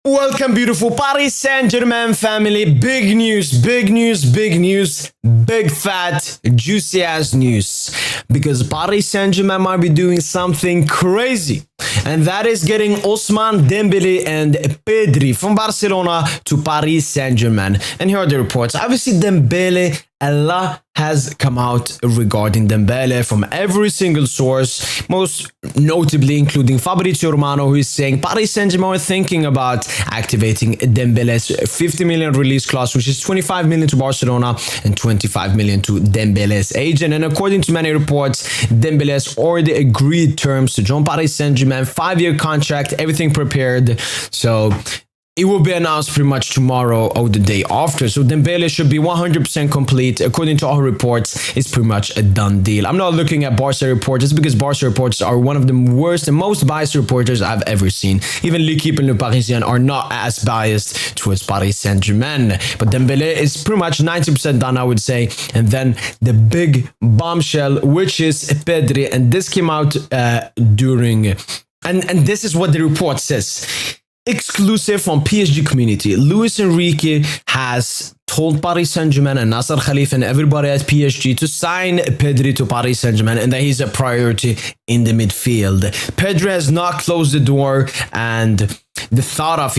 Welcome, beautiful Paris Saint-Germain family. Big news, big news, big news, big fat, juicy ass news. Because Paris Saint-Germain might be doing something crazy. And that is getting Ousmane Dembele and Pedri from Barcelona to Paris Saint-Germain. And here are the reports. Obviously, Dembele, a lot has come out regarding Dembele from every single source, most notably including Fabrizio Romano, who is saying Paris Saint-Germain are thinking about activating Dembele's 50 million release clause, which is 25 million to Barcelona and 25 million to Dembele's agent. And according to many reports, Dembele has already agreed terms to join Paris Saint-Germain, 5-year contract, everything prepared. So it will be announced pretty much tomorrow or the day after. So Dembele should be 100% complete. According to all reports, it's pretty much a done deal. I'm not looking at Barca reports because Barca reports are one of the worst and most biased reporters I've ever seen. Even L'Equipe and Le Parisien are not as biased towards Paris Saint-Germain. But Dembele is pretty much 90% done, I would say. And then the big bombshell, which is Pedri. And this came out during... And this is what the report says. Exclusive from PSG community, Luis Enrique has told Paris Saint-Germain and Nasser Khelaifi and everybody at PSG to sign Pedri to Paris Saint-Germain and that he's a priority in the midfield. Pedri has not closed the door, and the thought of,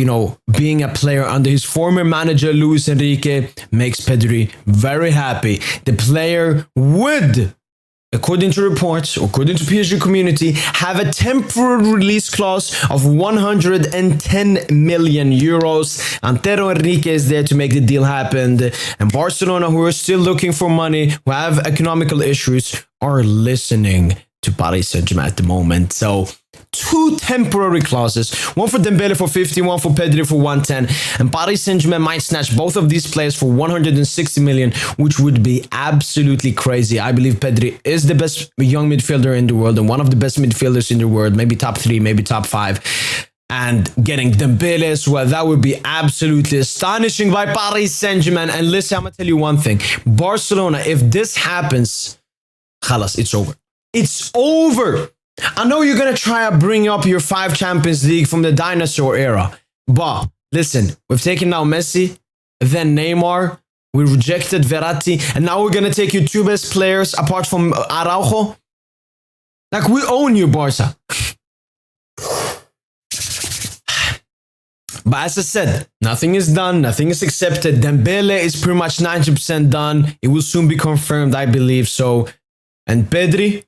being a player under his former manager Luis Enrique makes Pedri very happy. The player would, according to reports, according to PSG community, have a temporary release clause of 110 million euros. Antero Enrique is there to make the deal happen. And Barcelona, who are still looking for money, who have economical issues, are listening to Paris Saint-Germain at the moment. So 2 temporary clauses, one for Dembele for 50, one for Pedri for 110, and Paris Saint-Germain might snatch both of these players for 160 million, which would be absolutely crazy. I believe Pedri is the best young midfielder in the world and one of the best midfielders in the world, maybe top 3, maybe top 5. And getting Dembele as well, that would be absolutely astonishing by Paris Saint-Germain. And listen, I'm gonna tell you one thing. Barcelona, if this happens, khalas, it's over. It's over. I know you're going to try to bring up your 5 Champions League from the dinosaur era. But listen, we've taken now Messi, then Neymar, we rejected Verratti, and now we're going to take your 2 best players apart from Araujo. Like, we own you, Barca. But as I said, nothing is done, nothing is accepted. Dembele is pretty much 90% done. It will soon be confirmed, I believe so. And Pedri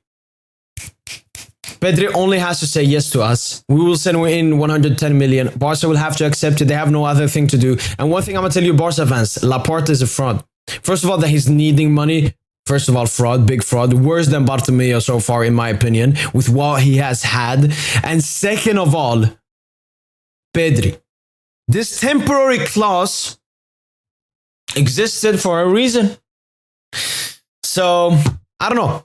only has to say yes to us. We will send in 110 million. Barca will have to accept it. They have no other thing to do. And one thing I'm going to tell you, Barca fans, Laporte is a fraud. First of all, that he's needing money. First of all, fraud, big fraud. Worse than Bartomeu so far, in my opinion, with what he has had. And second of all, Pedri. This temporary clause existed for a reason. So, I don't know.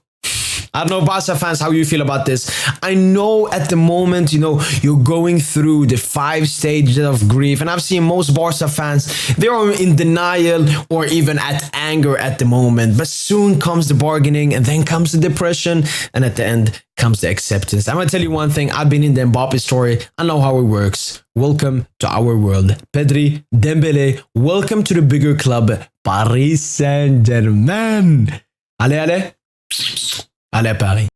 I don't know, Barca fans, how you feel about this. I know at the moment, you're going through the 5 stages of grief. And I've seen most Barca fans, they are in denial or even at anger at the moment. But soon comes the bargaining, and then comes the depression. And at the end comes the acceptance. I'm going to tell you one thing. I've been in the Mbappe story. I know how it works. Welcome to our world. Pedri, Dembele, welcome to the bigger club, Paris Saint-Germain. Allez, allez. Allez à Paris.